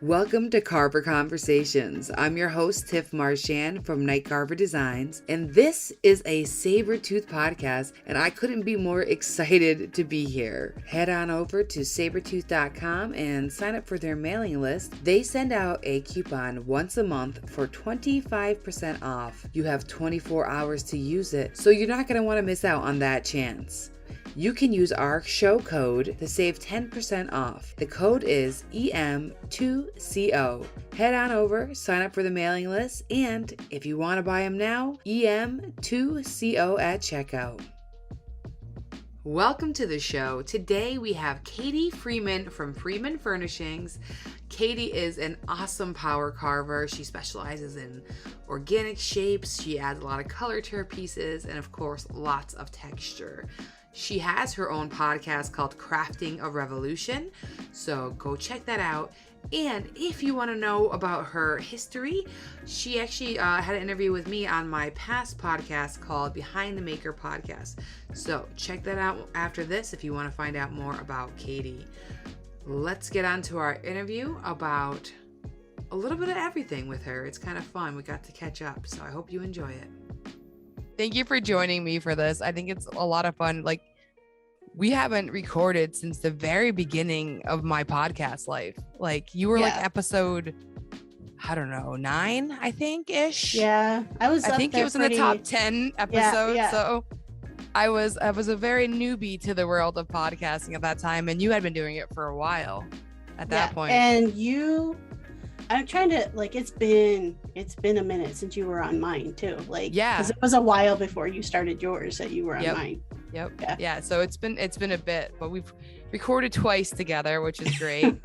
Welcome to Carver Conversations. I'm your host, Tiff Marchand from Carver Designs, and this is a Sabertooth podcast, and I couldn't be more excited to be here. Head on over to sabertooth.com and sign up for their mailing list. They send out a coupon once a month for 25% off. You have 24 hours to use it, so you're not going to want to miss out on that chance. You can use our show code to save 10% off. The code is EM2CO. Head on over, sign up for the mailing list, and if you want to buy them now, EM2CO at checkout. Welcome to the show. Today we have Katie Freeman from Freeman Furnishings. Katie is an awesome power carver. She specializes in organic shapes. She adds a lot of color to her pieces and, of course, lots of texture. She has her own podcast called Crafting a Revolution, so go check that out. And if you want to know about her history, she actually had an interview with me on my past podcast called Behind the Maker Podcast. So check that out after this if you want to find out more about Katie. Let's get on to our interview about a little bit of everything with her. It's kind of fun. We got to catch up, so I hope you enjoy it. Thank you for joining me for this. I think it's a lot of fun. Like, we haven't recorded since the very beginning of my podcast life. Like, you were like episode, I don't know, 9, I think ish. Yeah, I think it was in the top 10 episodes. Yeah. So I was a very newbie to the world of podcasting at that time, and you had been doing it for a while at that point. And I'm trying to, like, it's been a minute since you were on mine too. Like, because it was a while before you started yours that you were on mine. Yeah. So it's been a bit, but we've recorded twice together, which is great.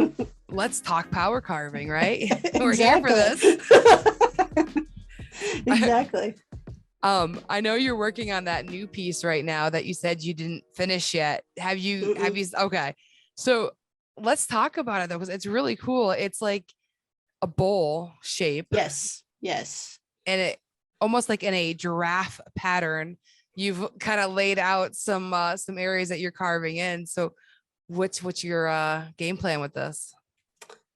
Let's talk power carving, right? We're here for this. Exactly. I know you're working on that new piece right now that you said you didn't finish yet. Have you? Okay. So let's talk about it though, because it's really cool. It's like a bowl shape. Yes. And it almost like in a giraffe pattern. You've kind of laid out some areas that you're carving in. So what's your game plan with this?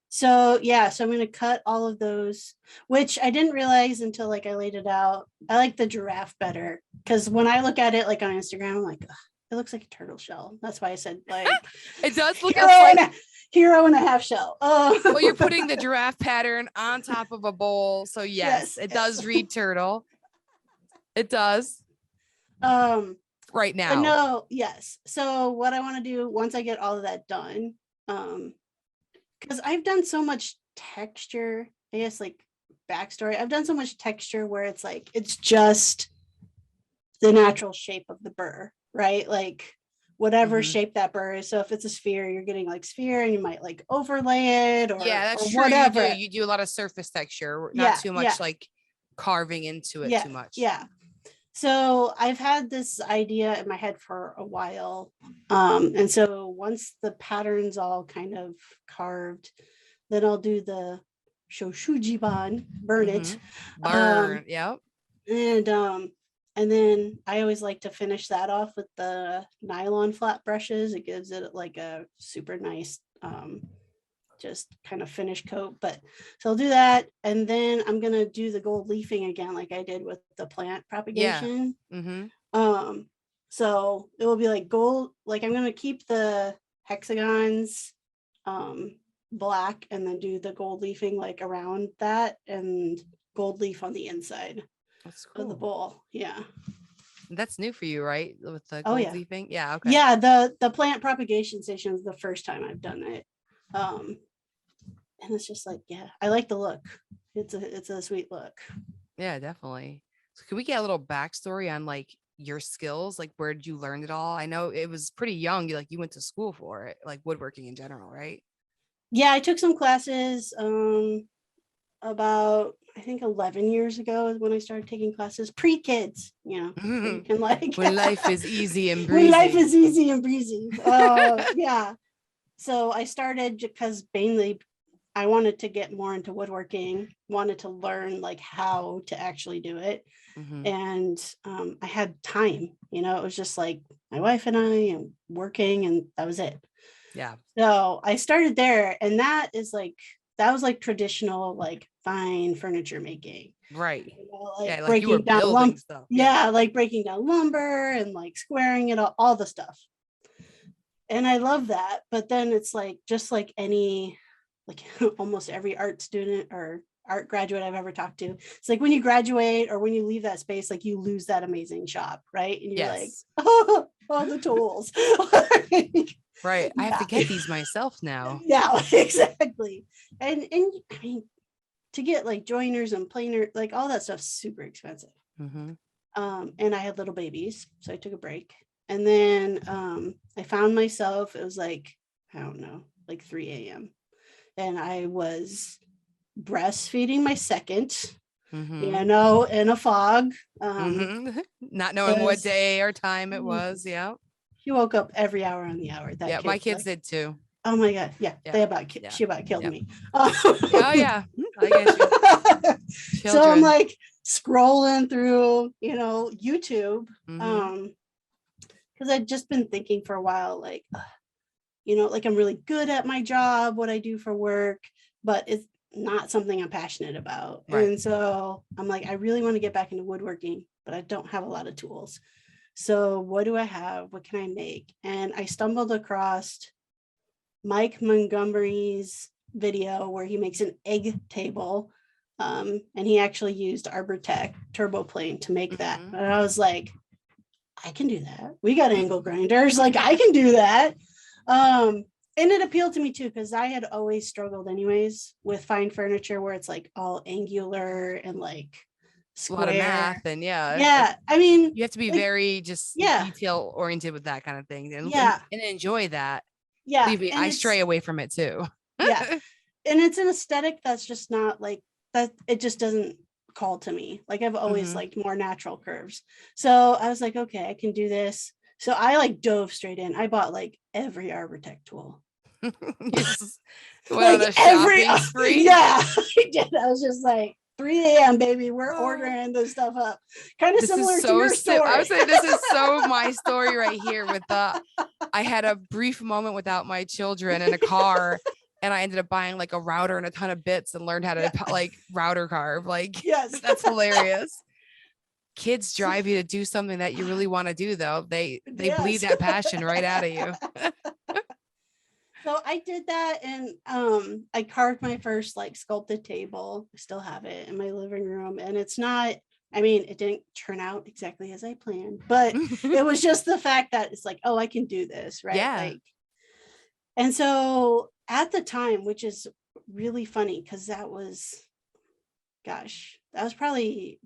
So I'm going to cut all of those, which I didn't realize until like I laid it out. I like the giraffe better because when I look at it like on Instagram, I'm like, it looks like a turtle shell. That's why I said like it does look hero and a half shell. Well, you're putting the giraffe pattern on top of a bowl. So yes, it does read turtle. It does. Right now. No, yes. So what I want to do once I get all of that done, because I've done so much texture, I guess like backstory. I've done so much texture where it's like it's just the natural shape of the burr, right? Like whatever shape that burr is. So if it's a sphere, you're getting like sphere, and you might like overlay it or that's true. Whatever. You do a lot of surface texture, not too much like carving into it too much. Yeah. So I've had this idea in my head for a while. And so once the pattern's all kind of carved, then I'll do the shoshujiban, burn it. Yep. And then I always like to finish that off with the nylon flat brushes. It gives it like a super nice just kind of finish coat. But so I'll do that, and then I'm gonna do the gold leafing again like I did with the plant propagation. So it will be like gold, like I'm gonna keep the hexagons black and then do the gold leafing like around that and gold leaf on the inside of the bowl. That's new for you, right? With the gold leafing. Okay. Yeah, the plant propagation station is the first time I've done it. And it's just like, I like the look. It's a sweet look. Yeah, definitely. So can we get a little backstory on like your skills? Like, where did you learn it all? I know it was pretty young. You went to school for it, like woodworking in general, right? Yeah, I took some classes about, I think 11 years ago is when I started taking classes, pre-kids, you can like when life is easy and breezy. Yeah. So I started because mainly I wanted to get more into woodworking, wanted to learn like how to actually do it. And I had time, it was just like my wife and I and working, and that was it. Yeah. So I started there, and that is like that was like traditional, like fine furniture making. Right. You know, like Yeah, like breaking you were down building stuff. Yeah, like breaking down lumber and like squaring it all the stuff. And I love that. But then it's like, just like any, like almost every art student or art graduate I've ever talked to, it's like when you graduate or when you leave that space, like you lose that amazing shop, right? And you're like, oh, all the tools. Right. I have to get these myself now. Yeah, exactly. And I mean, to get like joiners and planer, like all that stuff's super expensive. Mm-hmm. And I had little babies, so I took a break. And then I found myself, it was like, I don't know, like 3 a.m. And I was breastfeeding my second, you know, in a fog. Not knowing what day or time it was. Yeah. She woke up every hour on the hour. Yeah, my kids did too. Oh my God. Yeah. She about killed me. Oh yeah. I get you. So I'm like scrolling through, you know, YouTube. Because I'd just been thinking for a while, like, you know, like I'm really good at my job, what I do for work, but it's not something I'm passionate about. Right. And so I'm like, I really want to get back into woodworking, but I don't have a lot of tools. So what do I have? What can I make? And I stumbled across Mike Montgomery's video where he makes an egg table. And he actually used Arbortech turboplane to make that. And I was like, I can do that. We got angle grinders. Like I can do that. And it appealed to me too, because I had always struggled anyways with fine furniture where it's like all angular and like square. A lot of math and I mean, you have to be like, very just detail oriented with that kind of thing and enjoy that. Yeah. Believe me, I stray away from it too. Yeah. And it's an aesthetic that's just not like that. It just doesn't call to me. Like I've always liked more natural curves. So I was like, okay, I can do this. So I like dove straight in. I bought like every Arbortech tool. Like every spree. Yeah, I did. I was just like 3 a.m. baby, we're ordering this stuff up. Kind of similar to your story. I would say this is so my story right here with the I had a brief moment without my children in a car. And I ended up buying like a router and a ton of bits and learned how to like router carve. Like, yes, that's hilarious. Kids drive you to do something that you really want to do, though. They bleed that passion right out of you. So I did that, and I carved my first like sculpted table. I still have it in my living room, and it's not. I mean, it didn't turn out exactly as I planned, but it was just the fact that it's like, oh, I can do this, right? Yeah. Like, and so at the time, which is really funny because that was probably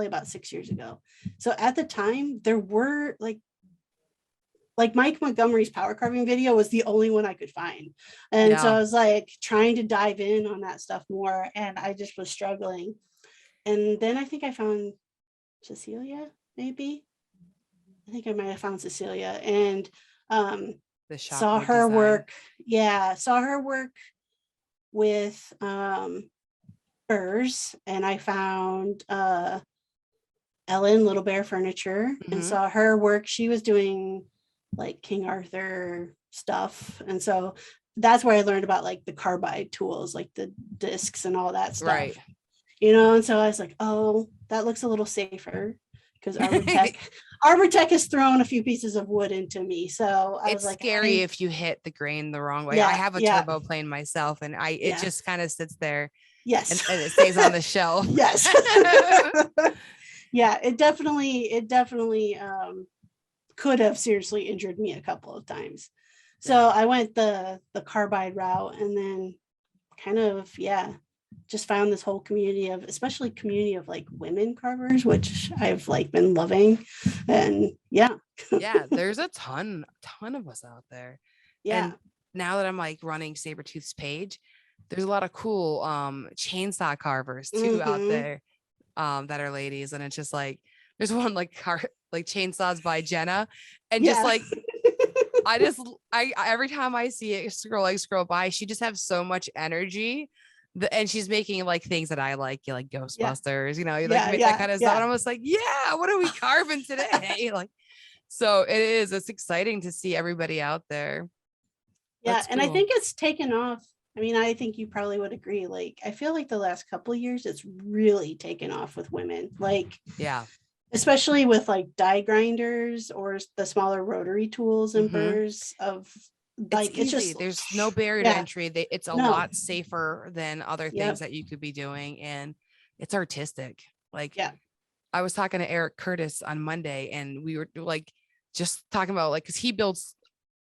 about 6 years ago. So at the time there were like Mike Montgomery's power carving video was the only one I could find. And so I was like trying to dive in on that stuff more. And I just was struggling. And then I think I found Cecilia, maybe. I think I might have found Cecilia and saw her work. Yeah, saw her work with burrs, and I found Ellen Little Bear Furniture and saw her work. She was doing like King Arthur stuff, and so that's where I learned about like the carbide tools, like the discs and all that stuff. Right. You know, and so I was like, oh, that looks a little safer because Arbortech has thrown a few pieces of wood into me. So it's like, scary if you hit the grain the wrong way. I have a turbo plane myself, and it just kind of sits there. Yes. And it stays on the shelf. Yes. Yeah, it definitely could have seriously injured me a couple of times. So I went the carbide route, and then kind of, just found this whole community of like women carvers, which I've like been loving. And there's a ton of us out there. Yeah. And now that I'm like running Sabretooth's page, there's a lot of cool chainsaw carvers too out there that are ladies. And it's just like, there's one like chainsaws by Jenna, and just like I every time I see it scroll by, she just has so much energy. And she's making like things that I like Ghostbusters, you know, you like make that kind of stuff. And I'm just like, what are we carving today? Like, so it's exciting to see everybody out there. Yeah. And I think it's taken off I mean, I think you probably would agree. Like, I feel like the last couple of years, it's really taken off with women. Like, Yeah. especially with like die grinders or the smaller rotary tools and burrs of like, it's easy. just, There's no barrier to entry. It's a No. lot safer than other things that you could be doing. And it's artistic. Like, I was talking to Eric Curtis on Monday, and we were like, just talking about like, cause he builds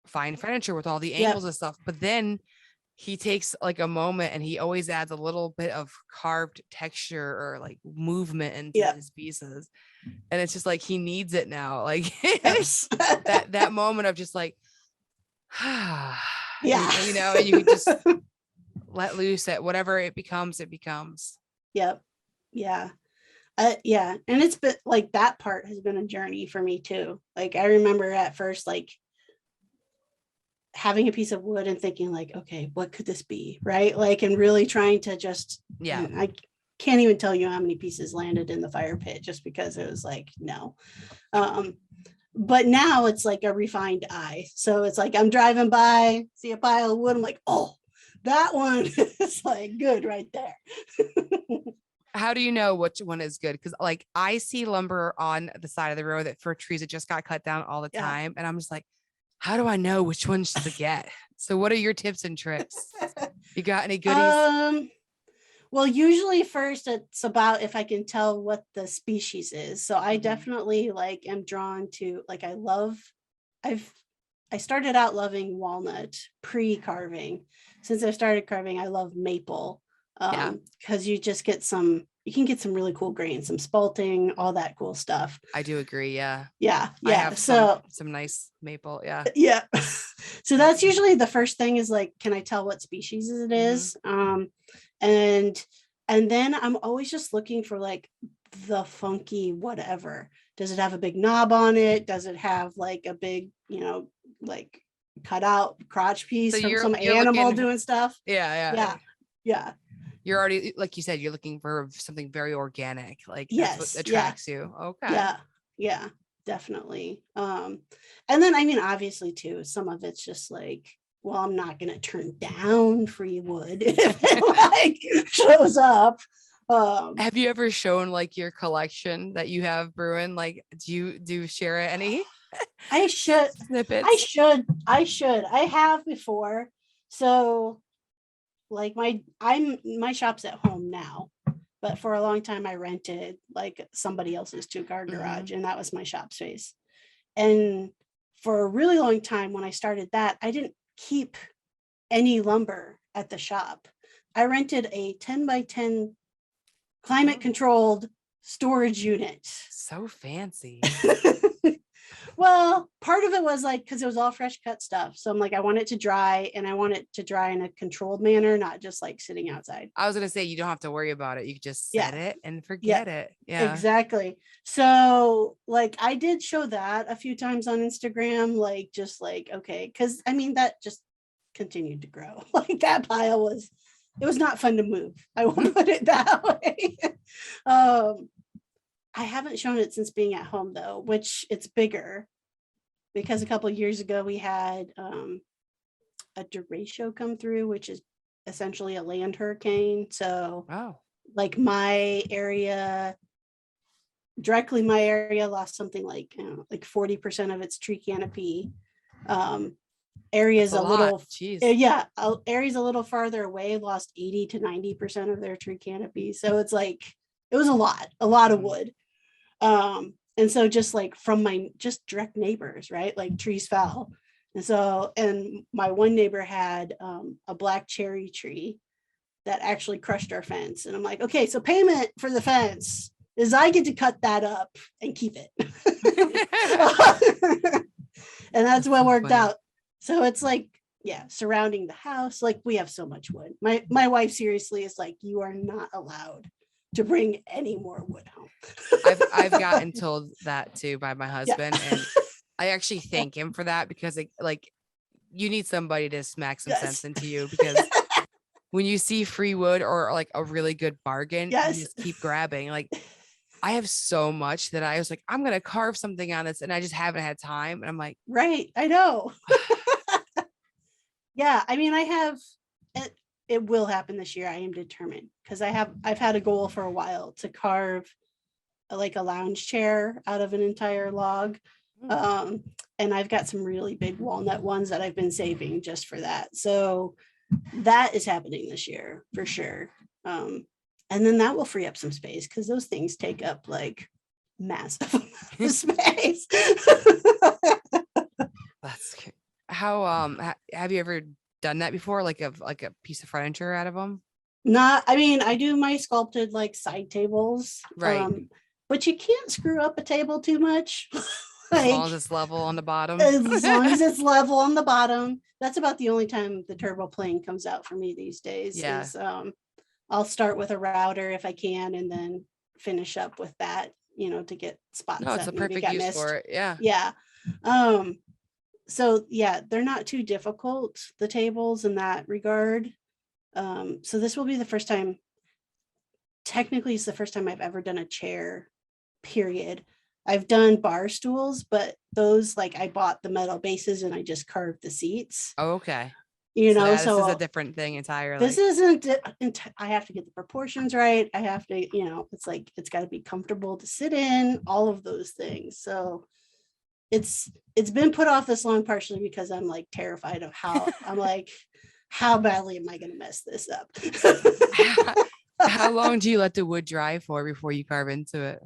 fine furniture with all the angles and stuff, but then he takes like a moment and he always adds a little bit of carved texture or like movement into his pieces. And it's just like, he needs it now. Like that moment of just like, you know, and you just let loose at whatever it becomes, it becomes. Yep. Yeah. Yeah. And it's been like, that part has been a journey for me too. Like, I remember at first, like, having a piece of wood and thinking like, okay, what could this be? Right. Like, and really trying to just, I can't even tell you how many pieces landed in the fire pit just because it was like, no. But now it's like a refined eye. So it's like, I'm driving by, see a pile of wood. I'm like, oh, that one is like good right there. How do you know which one is good? Because like, I see lumber on the side of the road that for trees that just got cut down all the time. And I'm just like, how do I know which ones to get? So what are your tips and tricks? You got any goodies? Well, usually first it's about if I can tell what the species is. So I definitely like am drawn to, like, I started out loving walnut pre-carving. Since I started carving, I love maple. Because you just get you can get some really cool grains, some spalting, all that cool stuff. I do agree. Yeah. I have some nice maple. Yeah. So that's usually the first thing is like, can I tell what species it is? And then I'm always just looking for like the funky whatever. Does it have a big knob on it? Does it have like a big, like cut out crotch piece from some animal doing stuff? Yeah. You're already, like you said, you're looking for something very organic. Like that's what attracts you. Okay. Yeah, definitely. And then, I mean, obviously too, some of it's just like, well, I'm not going to turn down free wood if it like shows up. Have you ever shown like your collection that you have brewing? Like, do you share any? I should. Snippets. I should. I have before. So like my shop's at home now, but for a long time I rented like somebody else's 2-car garage, and that was my shop space. And for a really long time when I started that, I didn't keep any lumber at the shop. I rented a 10x10 climate controlled storage unit. So fancy. Well, part of it was like, because it was all fresh cut stuff. So I'm like, I want it to dry, and I want it to dry in a controlled manner, not just like sitting outside. I was going to say, you don't have to worry about it. You just set it and forget it. Yeah, exactly. So like, I did show that a few times on Instagram, like, just like, okay. Cause I mean, that just continued to grow. Like that pile it was not fun to move. I will put it that way. I haven't shown it since being at home though, which it's bigger because a couple of years ago we had a derecho come through, which is essentially a land hurricane. So like my area lost something like 40% of its tree canopy. Areas a little areas a little farther away lost 80 to 90% of their tree canopy. So it's like, it was a lot of wood. And so just like from my just direct neighbors, right? Like trees fell. And so, and my one neighbor had a black cherry tree that actually crushed our fence. And I'm like, okay, so payment for the fence is I get to cut that up and keep it. And that's what worked out. So it's like, surrounding the house, like we have so much wood. My wife seriously is like, you are not allowed to bring any more wood home. I've gotten told that too by my husband, and I actually thank him for that, because like you need somebody to smack some sense into you, because when you see free wood or like a really good bargain, you just keep grabbing. Like I have so much that I was like, I'm gonna carve something on this, and I just haven't had time. And I'm like, right, I know. Yeah, I mean, I have it will happen this year. I am determined, because I've had a goal for a while to carve like a lounge chair out of an entire log. And I've got some really big walnut ones that I've been saving just for that. So that is happening this year for sure. And then that will free up some space, because those things take up like massive space. That's cute. How have you ever done that before, like a piece of furniture out of them? I mean, I do my sculpted like side tables, right? But you can't screw up a table too much. As long as it's level on the bottom. As long as it's level on the bottom. That's about the only time the turbo plane comes out for me these days. Yeah. Is, I'll start with a router if I can, and then finish up with that, to get spots. No, it's a perfect use for it. Yeah. Yeah. So yeah, they're not too difficult, the tables, in that regard. So this will be the first time, technically it's the first time I've ever done a chair, period. I've done bar stools, but those, like, I bought the metal bases and I just carved the seats. Oh, okay. So this is a different thing entirely. This isn't, I have to get the proportions right. I have to, it's like, it's got to be comfortable to sit in, all of those things. So it's been put off this long, partially because I'm like terrified of how how badly am I going to mess this up? How long do you let the wood dry for before you carve into it?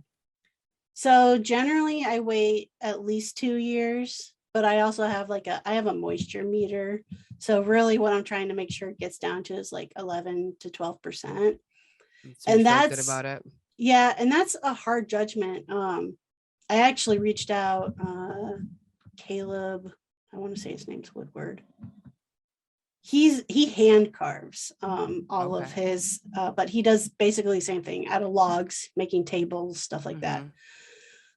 So generally I wait at least 2 years, but I also have I have a moisture meter. So really what I'm trying to make sure it gets down to is like 11 to 12%. And that's good about it. Yeah. And that's a hard judgment. I actually reached out, Caleb, I want to say his name's Woodward. He hand carves all of his, but he does basically the same thing out of logs, making tables, stuff like that,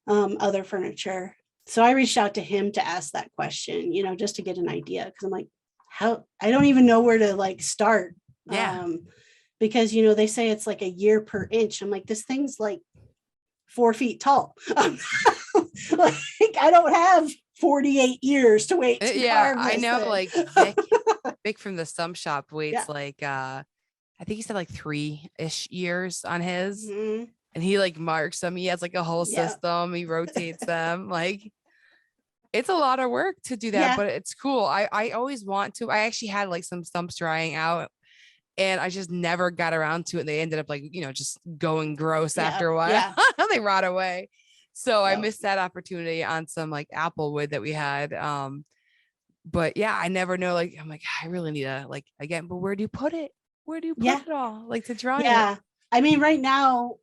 other furniture. So I reached out to him to ask that question, just to get an idea, because I'm like, I don't even know where to like start. Yeah. Because they say it's like a year per inch. I'm like, this thing's like 4 feet tall. Like, I don't have 48 years to wait to carve this I know thing. like Vic from the Stump Shop waits like I think he said like 3-ish years on his, and he like marks them. He has like a whole system. He rotates them. Like, it's a lot of work to do that, but it's cool. I always want to. I actually had like some stumps drying out, and I just never got around to it. They ended up like, just going gross after a while. Yeah. They rot away. So I missed that opportunity on some like apple wood that we had. But yeah, I never know. Like, I'm like, I really need to like, again, but where do you put it? Where do you put it all? Like, to dry it? I mean, right now,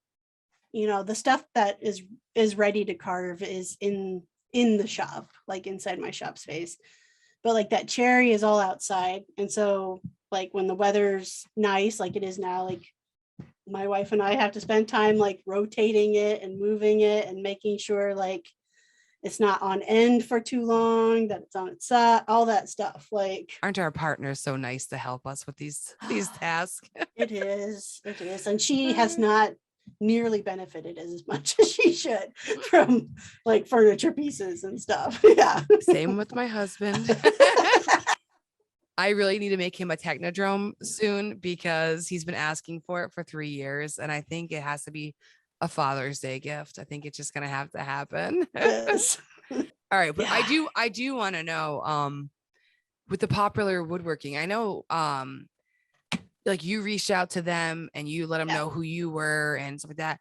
the stuff that is ready to carve is in the shop, like inside my shop space. But like that cherry is all outside. And so like when the weather's nice, like it is now, like my wife and I have to spend time like rotating it and moving it and making sure like it's not on end for too long, that it's on its side, all that stuff. Like, aren't our partners so nice to help us with these tasks? It is. And she has not nearly benefited as much as she should from like furniture pieces and stuff. Yeah. Same with my husband. I really need to make him a technodrome soon, because he's been asking for it for 3 years. And I think it has to be a Father's Day gift. I think it's just going to have to happen. Yes. All right. But I do want to know, with the Popular Woodworking, I know, like you reached out to them and you let them know who you were and stuff like that.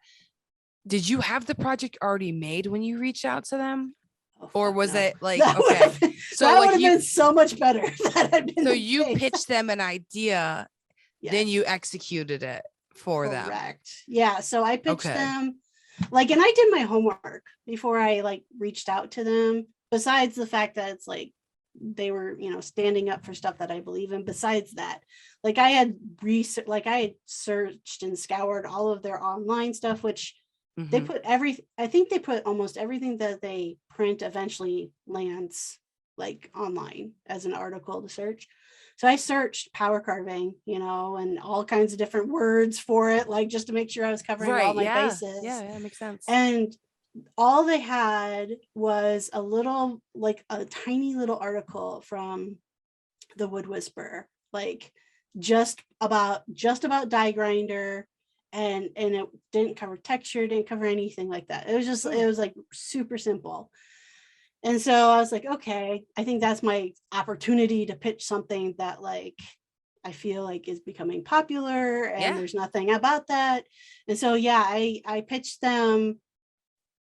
Did you have the project already made when you reached out to them? Or was it like, so that would have been so much better. So you pitched them an idea, then you executed it for them. Correct. Yeah. So I pitched them, like, and I did my homework before I like reached out to them, besides the fact that it's like they were, standing up for stuff that I believe in. Besides that, like I had searched and scoured all of their online stuff, which they put I think they put almost everything that they print eventually lands like online as an article to search. So I searched power carving, and all kinds of different words for it, like just to make sure I was covering all my bases. Yeah, that makes sense. And all they had was a tiny little article from the Wood Whisperer, like just about die grinder, and it didn't cover texture, didn't cover anything like that. It was just, it was like super simple. And so I was like, okay, I think that's my opportunity to pitch something that like I feel like is becoming popular, and there's nothing about that. And so I pitched them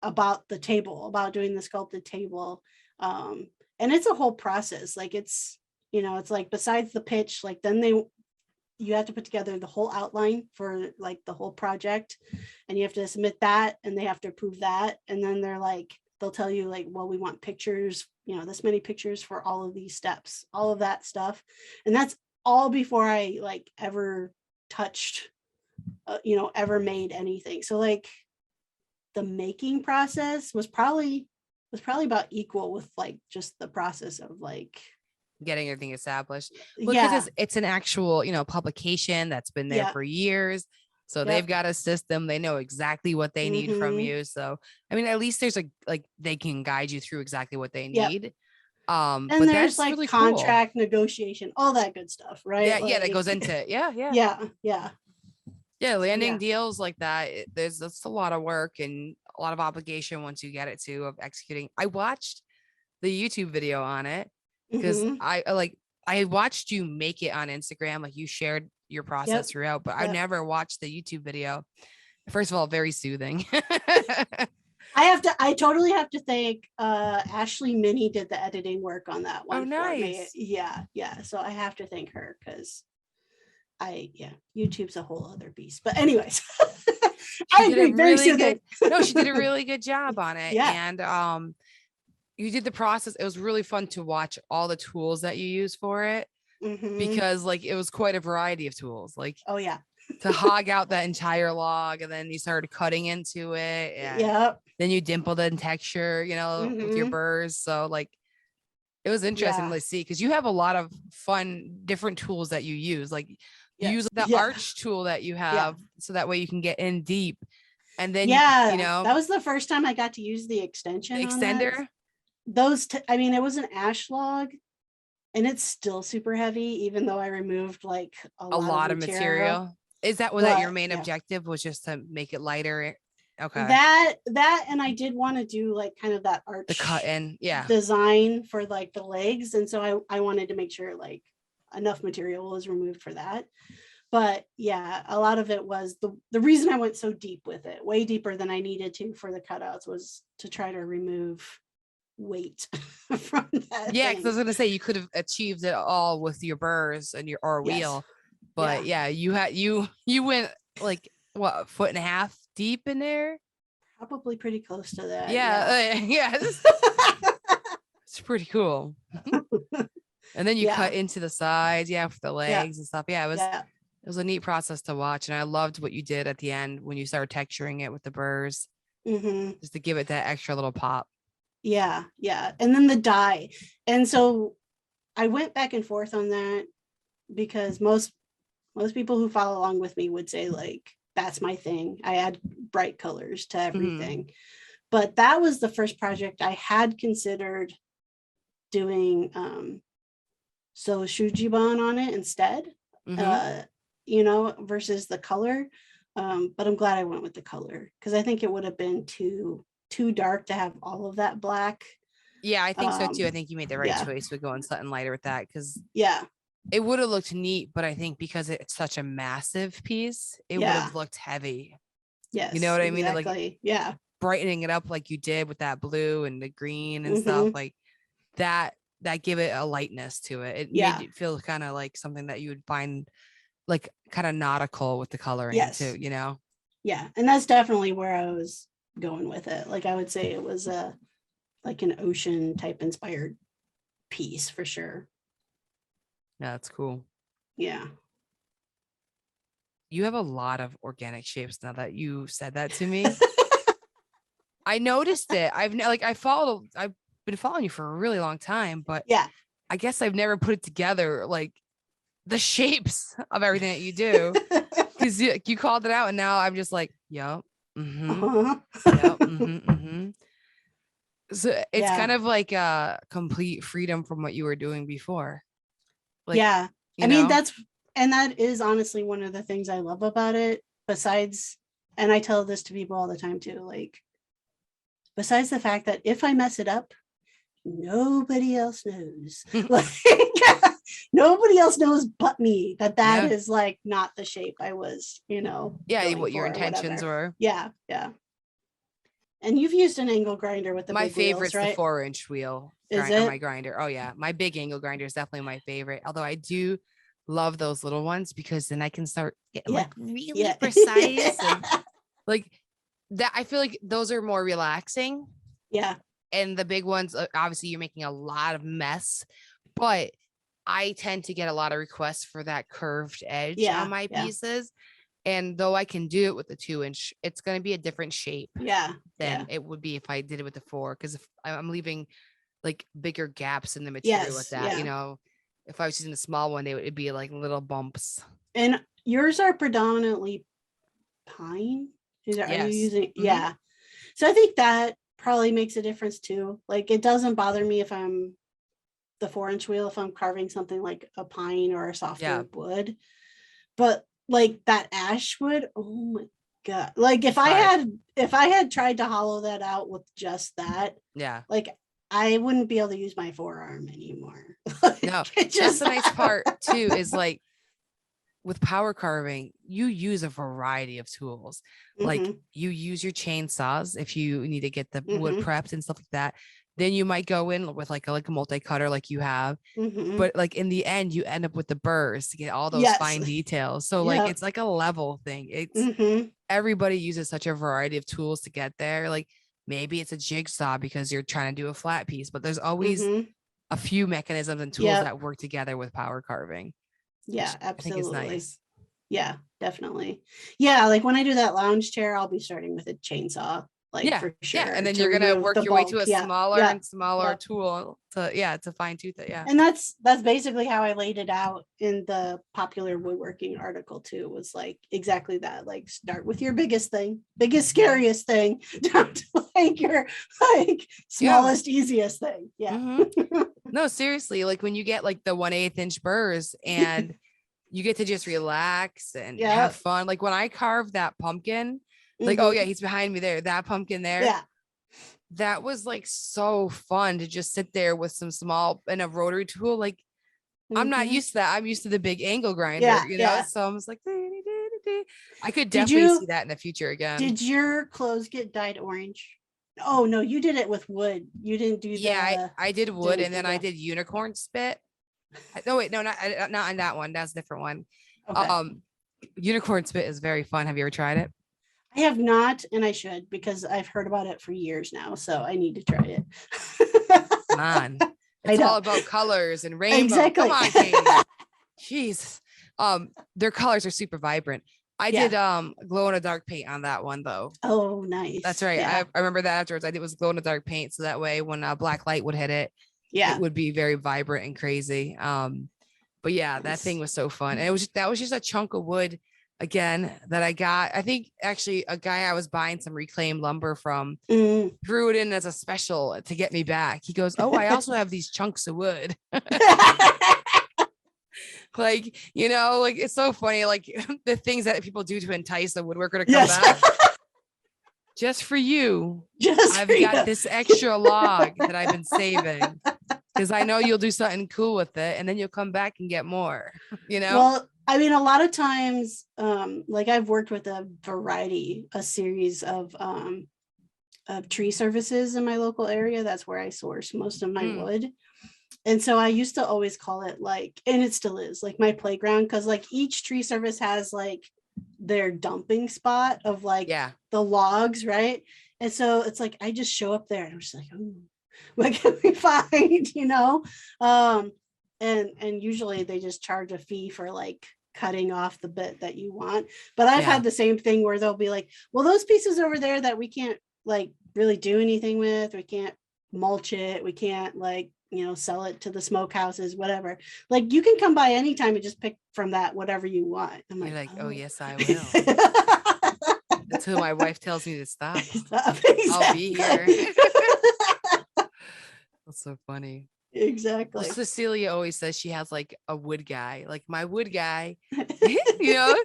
about the table, about doing the sculpted table. And it's a whole process. Like it's, it's like, besides the pitch, like then you have to put together the whole outline for like the whole project, and you have to submit that, and they have to approve that. And then they'll tell you like, well, we want pictures, this many pictures for all of these steps, all of that stuff. And that's all before I like ever touched, ever made anything. So like the making process was probably about equal with like just the process of like getting everything established. Because it's an actual, publication that's been there for years. So they've got a system. They know exactly what they need from you. So, I mean, at least there's they can guide you through exactly what they need. And but there's that's like really contract negotiation, all that good stuff, right? Yeah, that goes into it. Yeah, landing deals like that. That's a lot of work and a lot of obligation once you get it of executing. I watched the YouTube video on it because I watched you make it on Instagram. Like you shared your process throughout, but I never watched the YouTube video. First of all, very soothing. I totally have to thank Ashley Minnie did the editing work on that one. Oh, nice. For me. Yeah. So I have to thank her because YouTube's a whole other beast. But anyways, I agree. Very soothing. No, she did a really good job on it. Yeah. And you did the process. It was really fun to watch all the tools that you use for it. Because like it was quite a variety of tools. Like to hog out that entire log, and then you started cutting into it, and then you dimpled it in texture, with your burrs. So like it was interesting to see, because you have a lot of fun different tools that you use. Like you use the arch tool that you have, so that way you can get in deep. And then that was the first time I got to use the extension. The extender. I mean, it was an ash log. And it's still super heavy, even though I removed like a lot of material. Was that your main objective, was just to make it lighter? Okay. That and I did want to do like kind of that arch, the cut in, design for like the legs, and so I wanted to make sure like enough material was removed for that. But a lot of it was the reason I went so deep with it, way deeper than I needed to for the cutouts, was to try to remove weight from that. Because I was gonna say you could have achieved it all with your burrs and your wheel, but you went like what, a foot and a half deep in there. Probably pretty close to that. It's pretty cool. And then you cut into the sides, for the legs and stuff. It was a neat process to watch, and I loved what you did at the end when you started texturing it with the burrs, just to give it that extra little pop. Yeah. And then the dye. And so I went back and forth on that, because most people who follow along with me would say like, that's my thing. I add bright colors to everything. But that was the first project I had considered doing so Shujiban on it instead, versus the color. But I'm glad I went with the color, because I think it would have been too dark to have all of that black. I think so too. I think you made the right choice with going something lighter with that, because it would have looked neat, but I think because it's such a massive piece, it would have looked heavy. Yes, you know what I mean? Exactly. Like brightening it up like you did with that blue and the green and stuff like that give it a lightness to it. It made it feel kind of like something that you would find like kind of nautical with the coloring too, and that's definitely where I was going with it. Like I would say it was like an ocean type inspired piece for sure. That's cool. You have a lot of organic shapes now that you said that to me. I noticed it. I've been following you for a really long time, but I guess I've never put it together, like the shapes of everything that you do, because you called it out, and now I'm just like, So it's kind of like a complete freedom from what you were doing before. Like, I mean, that's and that is honestly one of the things I love about it, besides, and I tell this to people all the time too, like, besides the fact that if I mess it up, nobody else knows. Like, nobody else knows but me that is like not the shape I was, what your intentions were. Yeah. And you've used an angle grinder with the my big favorite's wheels, right? the 4-inch wheel. Is it? On my grinder? Oh yeah, my big angle grinder is definitely my favorite. Although I do love those little ones because then I can start getting like really precise and like that. I feel like those are more relaxing. Yeah. And the big ones, obviously, you're making a lot of mess, but I tend to get a lot of requests for that curved edge on my pieces. And though I can do it with the 2-inch, it's going to be a different shape than it would be if I did it with the 4. Because if I'm leaving like bigger gaps in the material with that, if I was using a small one, it'd be like little bumps. And yours are predominantly pine? Are you using? Mm-hmm. Yeah. So I think that probably makes a difference too. Like, it doesn't bother me if I'm the 4-inch wheel, if I'm carving something like a pine or a softer wood. But like that ash wood, oh my God. Like if I had tried to hollow that out with just that, like I wouldn't be able to use my forearm anymore. No, that's the nice part too, is like with power carving, you use a variety of tools. Like you use your chainsaws if you need to get the wood prepped and stuff like that. Then you might go in with like a multi-cutter like you have. But like in the end, you end up with the burrs to get all those fine details. So like it's like a level thing. It's everybody uses such a variety of tools to get there. Like maybe it's a jigsaw because you're trying to do a flat piece, but there's always a few mechanisms and tools that work together with power carving. Yeah, absolutely. I think it's nice. Yeah, definitely. Yeah, like when I do that lounge chair, I'll be starting with a chainsaw. Like for sure. Yeah, and then you're gonna work your way to a smaller and smaller tool to fine tooth it. Yeah. And that's basically how I laid it out in the popular woodworking article too, was like exactly that. Like start with your biggest thing, scariest thing, down to like your like smallest, easiest thing. Yeah. No, seriously, like when you get like the 1/8 inch burrs and you get to just relax and have fun. Like when I carved that pumpkin. Like, oh yeah, he's behind me there. That pumpkin there. Yeah. That was like so fun to just sit there with some small and a rotary tool. Like, I'm not used to that. I'm used to the big angle grinder, you know? So I was like, I could definitely see that in the future again. Did your clothes get dyed orange? Oh no, you did it with wood. You didn't do that. Yeah, I did wood and then I did unicorn spit. No, wait, no, not on that one. That's a different one. Okay. Unicorn spit is very fun. Have you ever tried it? I have not, and I should, because I've heard about it for years now, so I need to try it. Come on. It's all about colors and rainbow. Exactly. Come on, Katie. Jeez. Their colors are super vibrant. I did glow in the dark paint on that one though. Oh, nice. That's right. Yeah. I remember that afterwards. I did was glow in the dark paint, so that way when black light would hit it, it would be very vibrant and crazy. But yeah, that thing was so fun. And that was just a chunk of wood. Again, that I got, I think actually a guy I was buying some reclaimed lumber from threw it in as a special to get me back. He goes, oh, I also have these chunks of wood. Like, like it's so funny, like the things that people do to entice the woodworker to come back. Just for you, I've got this extra log that I've been saving because I know you'll do something cool with it and then you'll come back and get more, Well, I mean, a lot of times, like I've worked with a series of tree services in my local area. That's where I source most of my wood. And so I used to always call it like, and it still is like my playground, because like each tree service has like their dumping spot of like the logs, right? And so it's like I just show up there and I'm just like, oh, what can we find? And usually they just charge a fee for like cutting off the bit that you want. But I've had the same thing where they'll be like, well, those pieces over there that we can't like really do anything with, we can't mulch it, we can't like, sell it to the smokehouses, whatever. Like you can come by anytime and just pick from that whatever you want. I'm like, oh yes, I will. Until my wife tells me to stop. Exactly. I'll be here. That's so funny. Exactly. Well, Cecilia always says she has like a wood guy, like my wood guy, you know,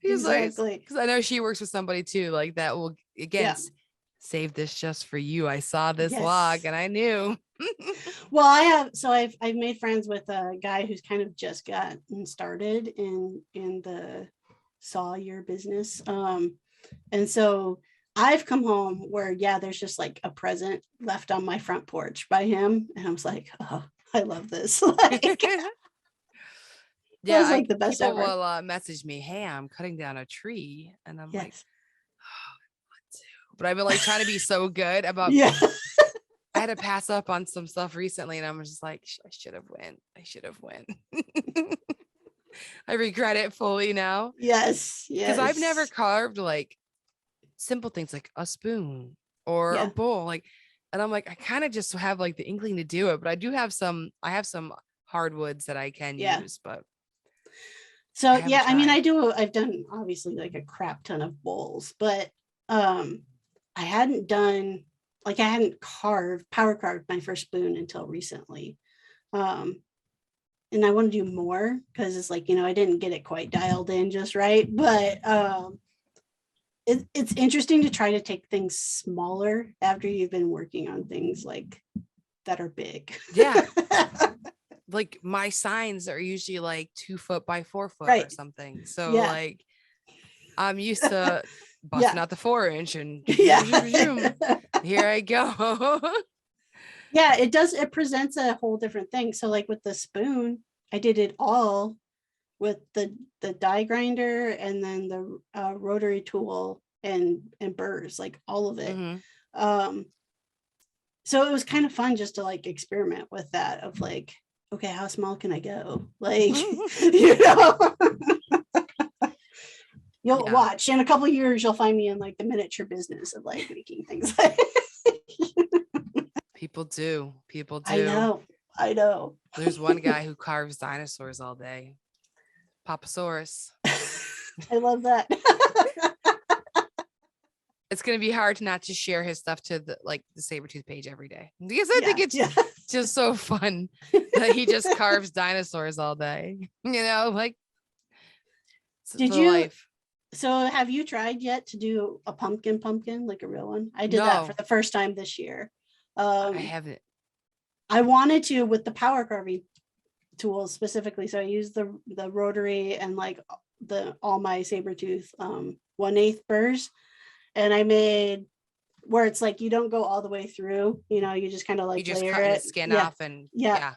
he's Exactly. like, because I know she works with somebody too, like that will again save this just for you. I saw this log and I knew. Well, I've made friends with a guy who's kind of just gotten started in the sawyer business. And so I've come home where, there's just like a present left on my front porch by him. And I was like, oh, I love this. Like, yeah, was like the best people ever. will message me, hey, I'm cutting down a tree. And I'm like, oh, I want to. But I've been like trying to be so good about I had to pass up on some stuff recently and I'm just like, I should have went. I regret it fully now. Yes. Because I've never carved like simple things like a spoon or a bowl. Like, and I'm like, I kind of just have like the inkling to do it, but I have some hardwoods that I can use, but. So, I've done obviously like a crap ton of bowls, but I hadn't power carved my first spoon until recently. And I want to do more because it's like, I didn't get it quite dialed in just right, but it's interesting to try to take things smaller after you've been working on things like that are big. Yeah. Like my signs are usually like 2 foot by 4 foot or something. So like I'm used to busting out the 4-inch and here I go. Yeah, it presents a whole different thing. So like with the spoon, I did it all with the die grinder and then the rotary tool and burrs, like all of it. Mm-hmm. So it was kind of fun just to like experiment with that of like, okay, how small can I go? Like, you'll watch in a couple of years, you'll find me in like the miniature business of like making things like People do. I know. There's one guy who carves dinosaurs all day. Papasaurus. I love that. It's going to be hard to not just share his stuff to the Sabretooth page every day. Because I think it's just so fun that he just carves dinosaurs all day. Like life. So have you tried yet to do a pumpkin, like a real one? I did that for the first time this year. I haven't. I wanted to with the power carving tools specifically. So I used the rotary and like all my Sabretooth 1/8 burrs. And I made where it's like you don't go all the way through, you just kind of like just layer cut it. The skin off and yeah.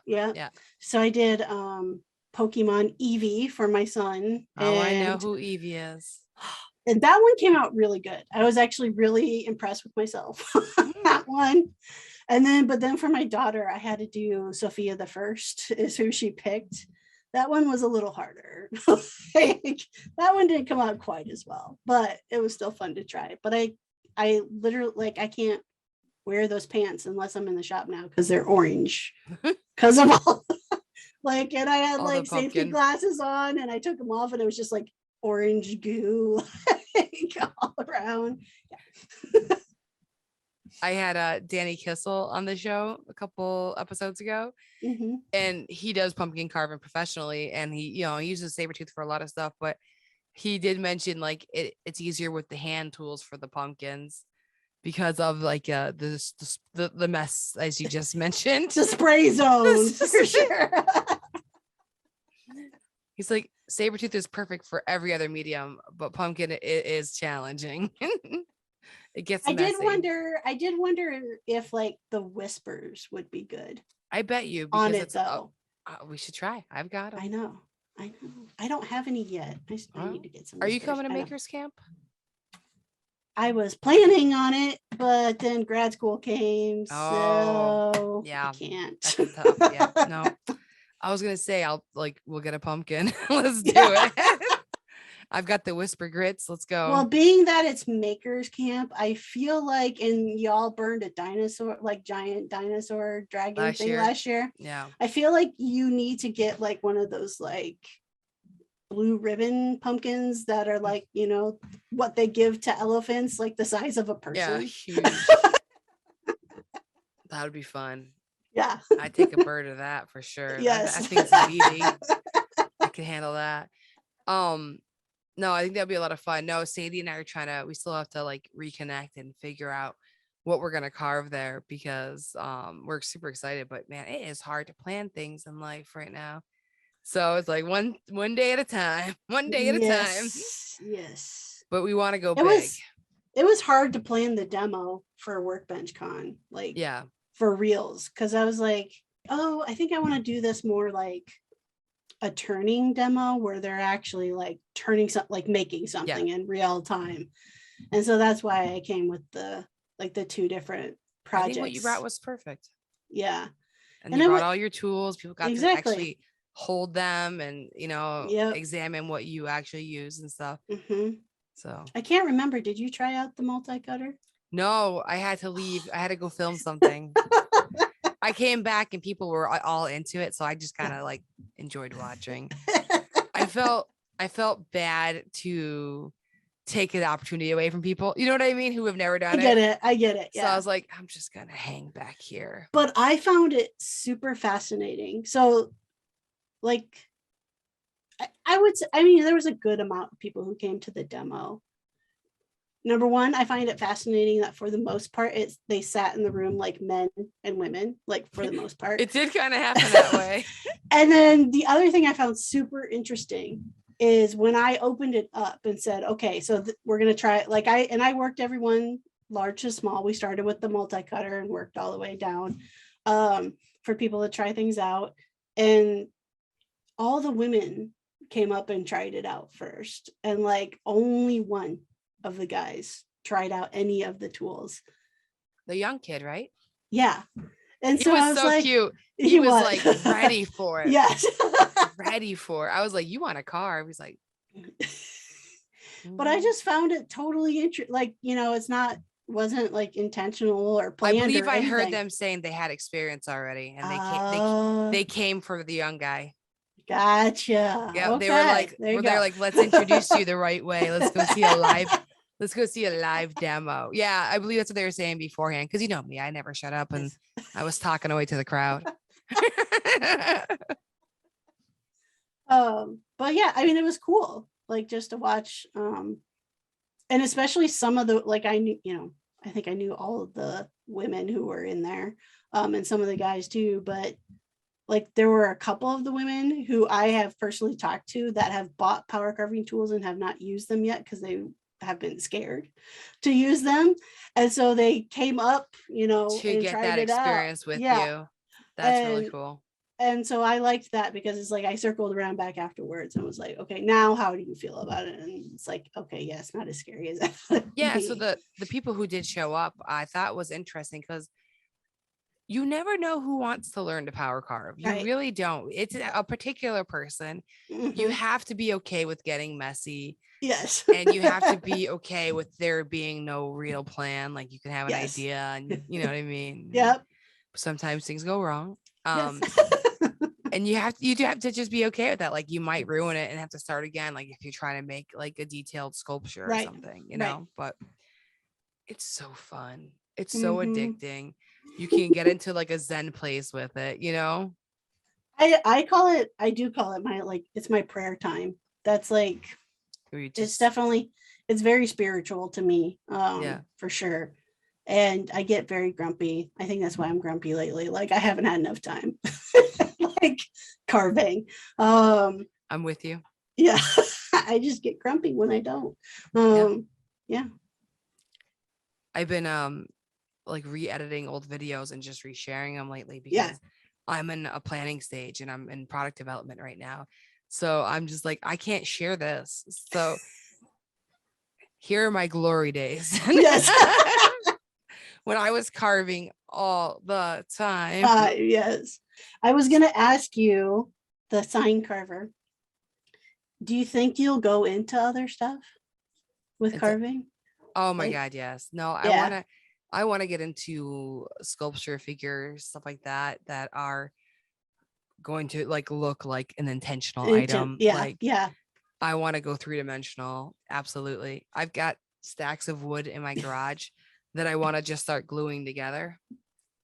So I did Pokemon Eevee for my son. I know who Eevee is. And that one came out really good. I was actually really impressed with myself on that one. But then for my daughter, I had to do Sophia the First is who she picked. That one was a little harder. Like, that one didn't come out quite as well, but it was still fun to try. But I literally I can't wear those pants unless I'm in the shop now because they're orange because of all and I had all safety glasses on and I took them off and it was just like orange goo all around. Yeah. I had Danny Kissel on the show a couple episodes ago, and he does pumpkin carving professionally, and he uses Sabretooth for a lot of stuff, but he did mention it's easier with the hand tools for the pumpkins because of the mess as you just mentioned, the spray zones for sure. He's like, Sabretooth is perfect for every other medium, but pumpkin is challenging. It gets messy. I did wonder if the whispers would be good. I bet you on it though. We should try. I've got them. I know. I don't have any yet. I need to get some. Are you coming to Makers Camp? I was planning on it, but then grad school came, so I can't. That's tough. Yeah, no. I was gonna say we'll get a pumpkin. Let's do it. I've got the whisper grits. Let's go. Well, being that it's Makers Camp, I feel and y'all burned a dinosaur, giant dinosaur dragon last year. Yeah. I feel like you need to get one of those blue ribbon pumpkins that are what they give to elephants, the size of a person. Yeah, huge. That would be fun. Yeah. I'd take a bird of that for sure. Yes. I think it's easy. I can handle that. No, I think that'd be a lot of fun. No, Sadie and I are we still have to like reconnect and figure out what we're gonna carve there because we're super excited. But man, it is hard to plan things in life right now. So it's like one day at a time, one day at a time. Yes. But we want to go big. It was hard to plan the demo for Workbench Con, like for reals, because I was like, oh, I think I want to do this more like a turning demo where they're actually like turning something, like making something in real time. And so that's why I came with the two different projects. I think what you brought was perfect. Yeah. And you brought all your tools. People got to actually hold them and, examine what you actually use and stuff. So I can't remember. Did you try out the multi-cutter? No, I had to leave. I had to go film something. I came back and people were all into it. So I just kind of like enjoyed watching. I felt bad to take an opportunity away from people. You know what I mean? Who have never done it. I get it. Yeah. So I was like, I'm just going to hang back here. But I found it super fascinating. So like, I would say, there was a good amount of people who came to the demo. Number one, I find it fascinating that for the most part, they sat in the room like men and women, like for the most part. It did kind of happen that way. And then the other thing I found super interesting is when I opened it up and said, okay, so we're going to try it. Like I worked everyone large to small. We started with the multi-cutter and worked all the way down for people to try things out. And all the women came up and tried it out first. And like only one of the guys tried out any of the tools. The young kid, right? Yeah. And so I was so cute. He was like ready for it. Yes. Ready for it. I was like, you want a car? He's like, but I just found it totally interesting. Like, wasn't like intentional or planned. I believe I heard them saying they had experience already and they came for the young guy. Gotcha. Yeah, okay. They're like, let's introduce you the right way. Let's go see a live demo. Yeah, I believe that's what they were saying beforehand. Because you know me, I never shut up and I was talking away to the crowd. But yeah, it was cool, like just to watch. And especially some of the, like I knew, I think I knew all of the women who were in there, and some of the guys too, but like there were a couple of the women who I have personally talked to that have bought power carving tools and have not used them yet because they have been scared to use them. And so they came up, to get that experience with you. That's really cool. And so I liked that because it's like I circled around back afterwards and was like, okay, now how do you feel about it? And it's like, okay, yeah, it's not as scary as that. Yeah. So the people who did show up, I thought was interesting because you never know who wants to learn to power carve. You really don't. It's a particular person. Mm-hmm. You have to be okay with getting messy. Yes. And you have to be okay with there being no real plan. Like you can have an idea and you know what I mean? Yep. Sometimes things go wrong. And you have to just be okay with that. Like you might ruin it and have to start again. Like if you're trying to make like a detailed sculpture or something, but it's so fun. It's so addicting. You can get into like a Zen place with it, I do call it my, like, it's my prayer time. That's like, it's very spiritual to me. For sure. And I get very grumpy. I think that's why I'm grumpy lately. Like I haven't had enough time, like carving. I'm with you. Yeah. I just get grumpy when I don't. Yeah. I've been, like re-editing old videos and just resharing them lately because I'm in a planning stage and I'm in product development right now. So I'm just like, I can't share this. So here are my glory days. Yes. When I was carving all the time. Yes. I was going to ask you, the sign carver, do you think you'll go into other stuff with carving? Oh my God, yes. No, I want to get into sculpture, figures, stuff like that are going to like look like an intentional item. Yeah. I want to go 3-dimensional. Absolutely. I've got stacks of wood in my garage that I want to just start gluing together.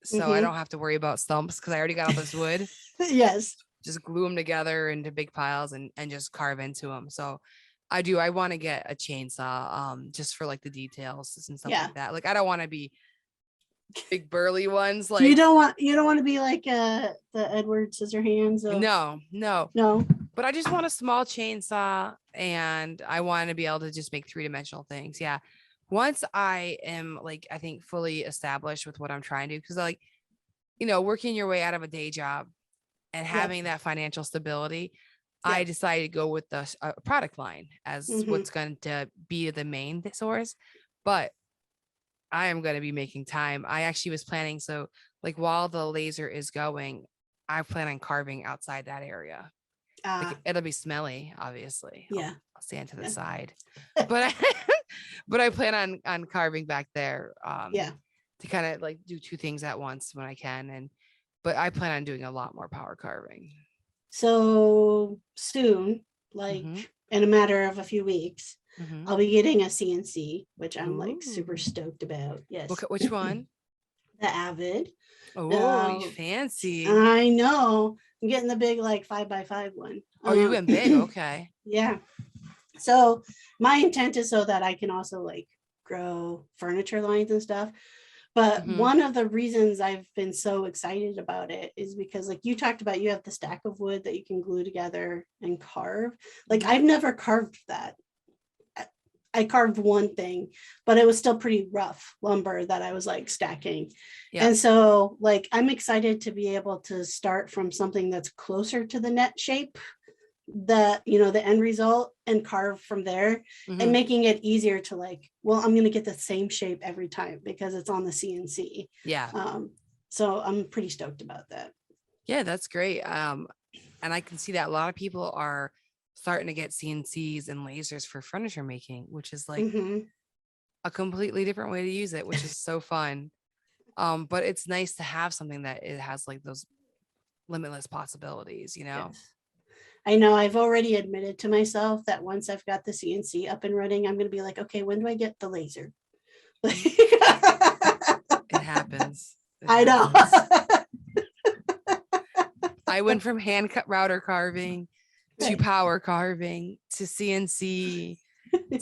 so I don't have to worry about stumps because I already got all this wood. Yes. Just glue them together into big piles and just carve into them. So I want to get a chainsaw just for like the details and stuff like that. Like I don't want to be big burly ones. Like you don't want to be like the Edward Scissorhands. No. But I just want a small chainsaw, and I want to be able to just make 3-dimensional things. Yeah. Once I am like, I think fully established with what I'm trying to do, because like, working your way out of a day job and having that financial stability, I decided to go with the product line as what's going to be the main source. But I am going to be making time. I actually was planning. So like while the laser is going, I plan on carving outside that area. Like, it'll be smelly, obviously. Yeah. I'll stand to the side, but I plan on carving back there. To kind of like do 2 things at once when I can. But I plan on doing a lot more power carving. So soon, like in a matter of a few weeks, I'll be getting a CNC, which I'm like super stoked about. Yes. Which one? The Avid. Oh, you fancy. I know. I'm getting the big like 5x5 one. Oh, you went big. Okay. Yeah. So my intent is so that I can also like grow furniture lines and stuff. But one of the reasons I've been so excited about it is because like you talked about, you have the stack of wood that you can glue together and carve. Like I've never carved that. I carved one thing, but it was still pretty rough lumber that I was like stacking. Yeah. And so like, I'm excited to be able to start from something that's closer to the net shape, the end result, and carve from there, and making it easier to like, well, I'm going to get the same shape every time because it's on the CNC. Yeah. So I'm pretty stoked about that. Yeah, that's great. And I can see that a lot of people are starting to get CNCs and lasers for furniture making, which is like a completely different way to use it, which is so fun. But it's nice to have something that it has like those limitless possibilities, Yes. I know I've already admitted to myself that once I've got the CNC up and running, I'm going to be like, okay, when do I get the laser? It happens. I know. I went from hand cut router carving to power carving to CNC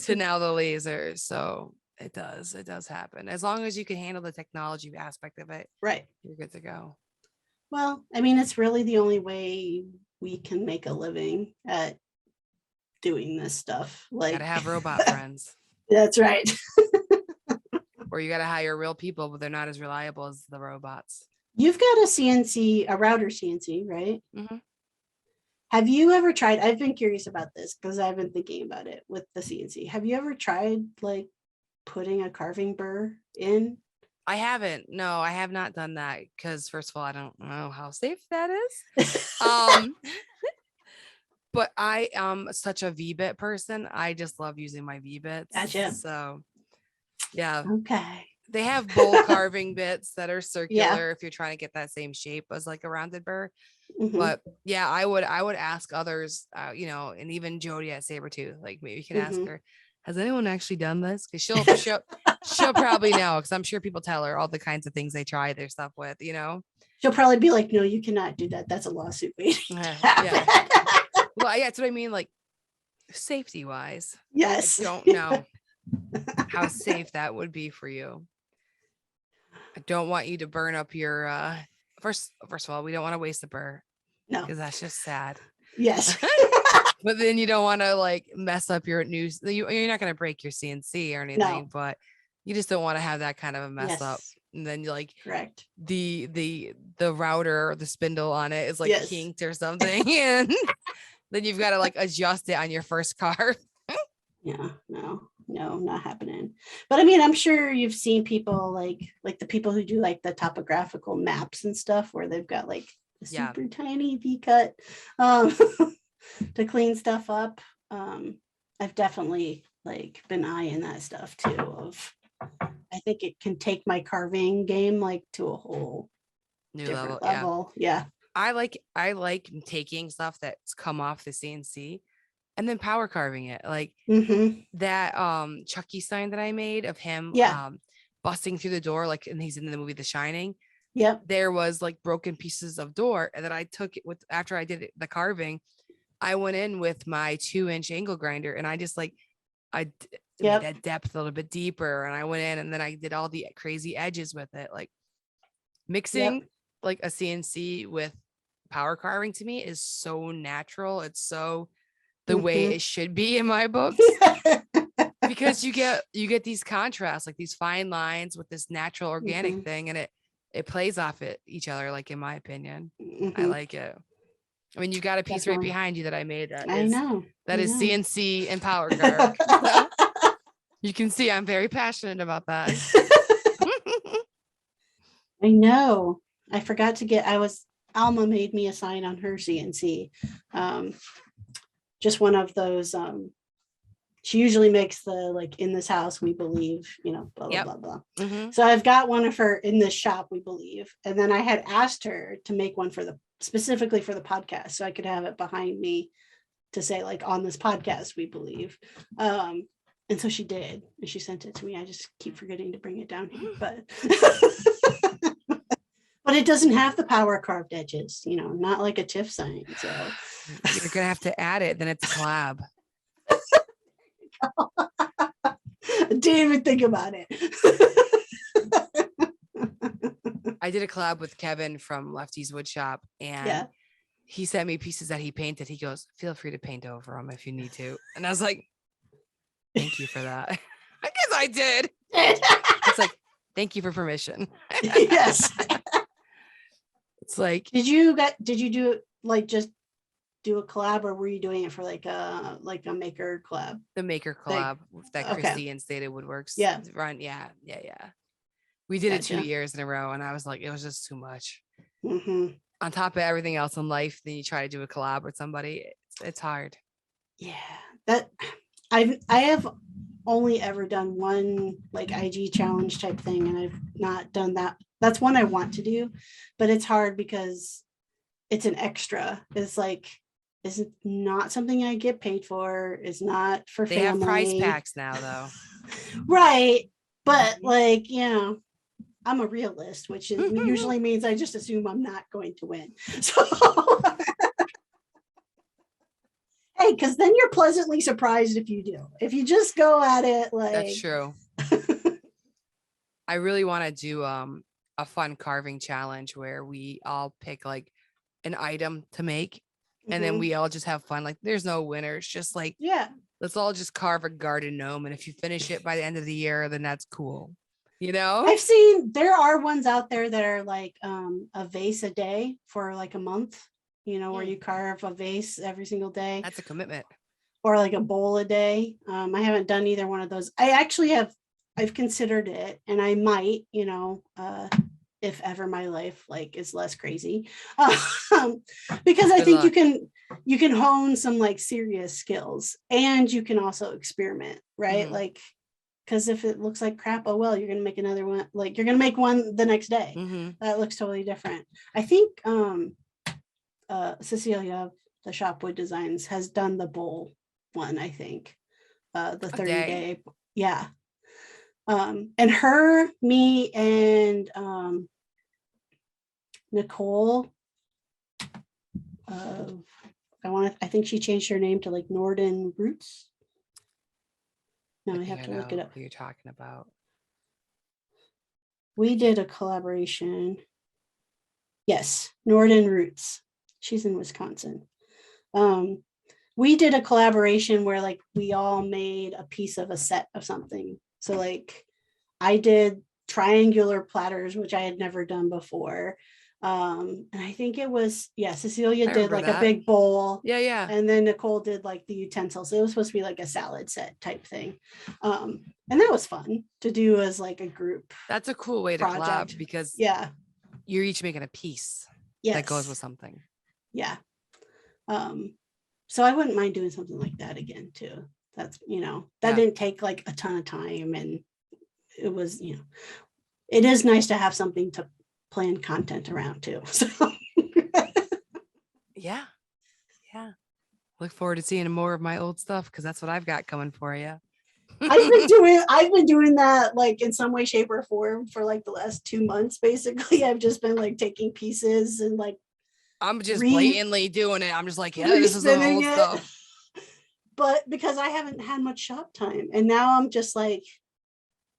to now the laser. So it does happen. As long as you can handle the technology aspect of it, right, you're good to go. Well, I mean, it's really the only way we can make a living at doing this stuff. Like, gotta have robot friends. That's right. Or you gotta hire real people, but they're not as reliable as the robots. You've got a router CNC, right? Have you ever tried, I've been curious about this because I've been thinking about it with the CNC. Have you ever tried like putting a carving burr in? I haven't. No, I have not done that because first of all, I don't know how safe that is. But I am such a V-bit person. I just love using my V-bits. Gotcha. So yeah. Okay. They have bowl carving bits that are circular if you're trying to get that same shape as like a rounded burr. But yeah, I would ask others, and even Jody at Sabretooth, like maybe you can ask her, has anyone actually done this? Because she'll probably know, because I'm sure people tell her all the kinds of things they try their stuff with, She'll probably be like, no, you cannot do that. That's a lawsuit waiting. Yeah. Well, yeah, that's what I mean, like safety wise. Yes. I don't know how safe that would be for you. I don't want you to burn up your first of all, we don't want to waste the burr. No. Because that's just sad. Yes. But then you don't want to like mess up your news. You're not going to break your CNC or anything, but you just don't want to have that kind of a mess up. And then you're like, correct. The router or the spindle on it is like kinked or something. And then you've got to like adjust it on your first car. Yeah, no, not happening. But I mean, I'm sure you've seen people like the people who do like the topographical maps and stuff where they've got like a super tiny V-cut to clean stuff up. I've definitely like been eyeing that stuff too. I think it can take my carving game like to a whole new different level. Yeah. I like taking stuff that's come off the CNC and then power carving it, like that Chucky sign that I made of him busting through the door, like, and he's in the movie The Shining. Yep. there was like broken pieces of door, and then I took it with, after I did the carving, I went in with my 2-inch angle grinder, and I just like, made that depth a little bit deeper, and I went in and then I did all the crazy edges with it. Like mixing like a CNC with power carving to me is so natural. It's so the way it should be in my books. Because you get these contrasts, like these fine lines with this natural organic thing, and it plays off each other, like in my opinion. I like it. I mean, you've got a piece right behind you that I made that is CNC and power carve. So you can see I'm very passionate about that. I know. I forgot to get, Alma made me a sign on her CNC. Just one of those, she usually makes the, like, in this house, we believe, blah, blah, blah, blah. So I've got one of her in this shop, we believe. And then I had asked her to make one specifically for the podcast, so I could have it behind me to say, like, on this podcast, we believe. And so she did, and she sent it to me. I just keep forgetting to bring it down here, but but it doesn't have the power carved edges, not like a Tiff sign. So you're gonna have to add it. Then it's a collab. Didn't even think about it. I did a collab with Kevin from Lefty's Woodshop, and he sent me pieces that he painted. He goes, "Feel free to paint over them if you need to." And I was like, "Thank you for that." I guess I did. It's like, "Thank you for permission." Yes. It's like, did you do like just do a collab, or were you doing it for like a maker collab? The maker collab that Christy and Stated Woodworks run. Yeah. We did it 2 years in a row, and I was like, it was just too much. On top of everything else in life, then you try to do a collab with somebody. It's hard. Yeah, that I have only ever done one like IG challenge type thing, and I've not done that. That's one I want to do, but it's hard because it's an extra. It's like, it's not something I get paid for. It's not for family. They have prize packs now, though. Right. But like, I'm a realist, which usually means I just assume I'm not going to win. So hey, because then you're pleasantly surprised if you do. If you just go at it like, that's true. I really want to do a fun carving challenge where we all pick like an item to make, and then we all just have fun. Like, there's no winners, just like, let's all just carve a garden gnome, and if you finish it by the end of the year, then that's cool. I've seen there are ones out there that are like a vase a day for like a month, where you carve a vase every single day. That's a commitment. Or like a bowl a day. I haven't done either one of those. I've considered it, and I might, if ever my life like is less crazy, because I think you can hone some like serious skills, and you can also experiment, right? Like, because if it looks like crap, oh well, you're gonna make another one. Like, you're gonna make one the next day that looks totally different. I think Cecilia, the Shop Wood Designs, has done the bowl one. I think the 30-day, and her, me, and Nicole. I think she changed her name to like Norden Roots. No, I have to look it up. What you're talking about. We did a collaboration. Yes, Norden Roots. She's in Wisconsin. We did a collaboration where like we all made a piece of a set of something. So like I did triangular platters, which I had never done before. And I think it was, Cecilia did like a big bowl. Yeah. And then Nicole did like the utensils. It was supposed to be like a salad set type thing. And that was fun to do as like a group. That's a cool way to collab, because you're each making a piece that goes with something. Yeah. So I wouldn't mind doing something like that again too. That's, that didn't take like a ton of time, and it was, it is nice to have something to plan content around too. So yeah. Look forward to seeing more of my old stuff, because that's what I've got coming for you. I've been doing that like in some way, shape, or form for like the last 2 months. Basically, I've just been like taking pieces and like I'm just blatantly doing it. I'm just like, yeah, this is some old stuff. But because I haven't had much shop time, and now I'm just like,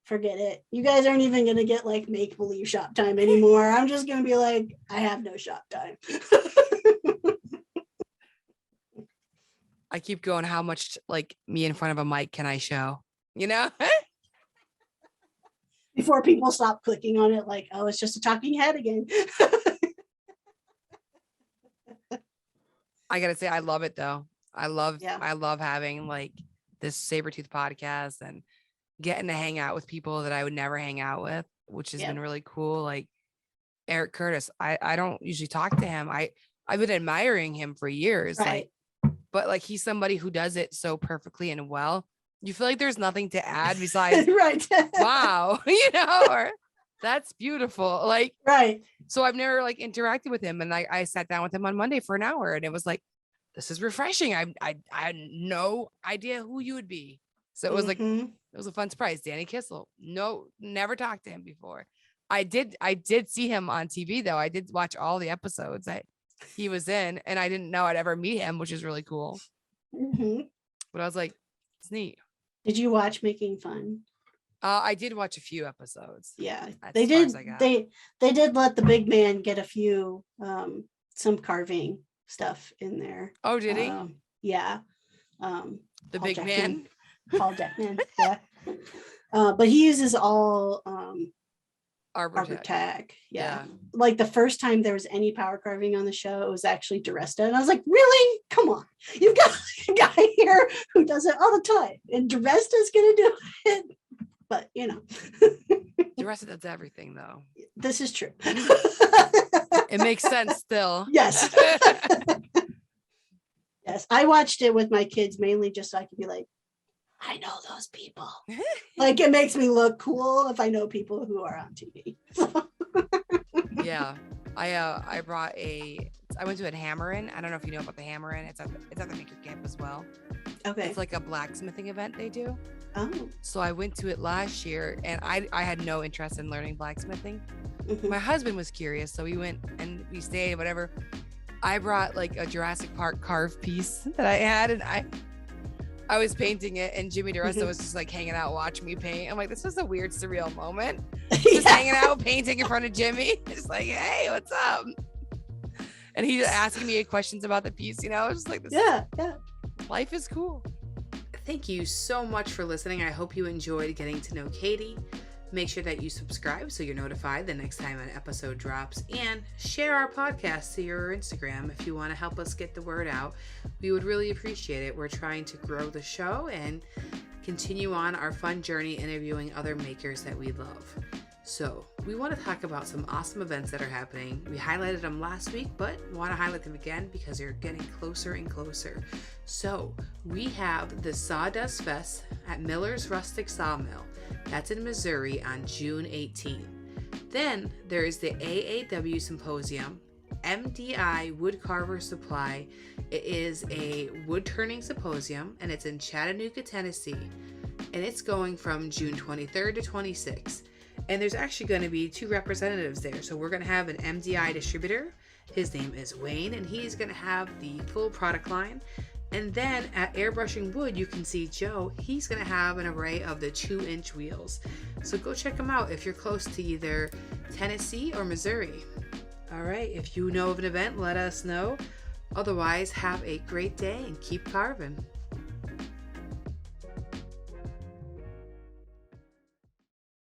forget it. You guys aren't even gonna get like make believe shop time anymore. I'm just gonna be like, I have no shop time. I keep going, how much like me in front of a mic can I show? You know? Before people stop clicking on it, like, oh, it's just a talking head again. I gotta say, I love it though. I love having like this Sabretooth podcast and getting to hang out with people that I would never hang out with, which has been really cool. Like Eric Curtis, I don't usually talk to him. I've been admiring him for years. Right. But like he's somebody who does it so perfectly and well. You feel like there's nothing to add besides right. Wow, you know, or that's beautiful. Like, right. So I've never like interacted with him. And I sat down with him on Monday for an hour and it was like, this is refreshing. I had no idea who you would be. So it was like, it was a fun surprise. Danny Kissel. No, never talked to him before. I did see him on TV though. I did watch all the episodes that he was in and I didn't know I'd ever meet him, which is really cool. But I was like, it's neat. Did you watch Making Fun? I did watch a few episodes. Yeah, they did. They did let the big man get a few some carving stuff in there. Oh, did he? Yeah. The Paul big Jackman. Man. Paul Jackman. Yeah. But he uses all Arbor Tag. Yeah. Like the first time there was any power carving on the show, it was actually DeResta. And I was like, really? Come on. You've got a guy here who does it all the time. And DeResta's going to do it. But, you know. DeResta does everything, though. This is true. It makes sense still. Yes. Yes. I watched it with my kids mainly just so I could be like, I know those people. Like it makes me look cool if I know people who are on TV. Yeah. I went to a Hammerin. I don't know if you know about the Hammerin. It's at the Maker Camp as well. Okay. It's like a blacksmithing event they do. Oh. So I went to it last year and I had no interest in learning blacksmithing. My husband was curious, so we went and we stayed, whatever. I brought like a Jurassic Park carved piece that I had and I was painting it and Jimmy DeResta was just like hanging out watching me paint. I'm like, this was a weird, surreal moment. Just hanging out, painting in front of Jimmy. Just like, hey, what's up? And he's asking me questions about the piece, you know? I was just like, this life is cool. Thank you so much for listening. I hope you enjoyed getting to know Katie. Make sure that you subscribe so you're notified the next time an episode drops, and share our podcast to your Instagram if you want to help us get the word out. We would really appreciate it. We're trying to grow the show and continue on our fun journey interviewing other makers that we love. So we want to talk about some awesome events that are happening. We highlighted them last week, but want to highlight them again because they're getting closer and closer. So we have the Sawdust Fest at Miller's Rustic Sawmill. That's in Missouri on June 18th. Then there is the AAW Symposium, MDI Wood Carver Supply. It is a wood turning symposium and it's in Chattanooga, Tennessee. And it's going from June 23rd to 26th. And there's actually going to be 2 representatives there. So we're going to have an MDI distributor. His name is Wayne, and he's going to have the full product line. And then at Airbrushing Wood, you can see Joe. He's going to have an array of the 2-inch wheels. So go check him out if you're close to either Tennessee or Missouri. All right. If you know of an event, let us know. Otherwise, have a great day and keep carving.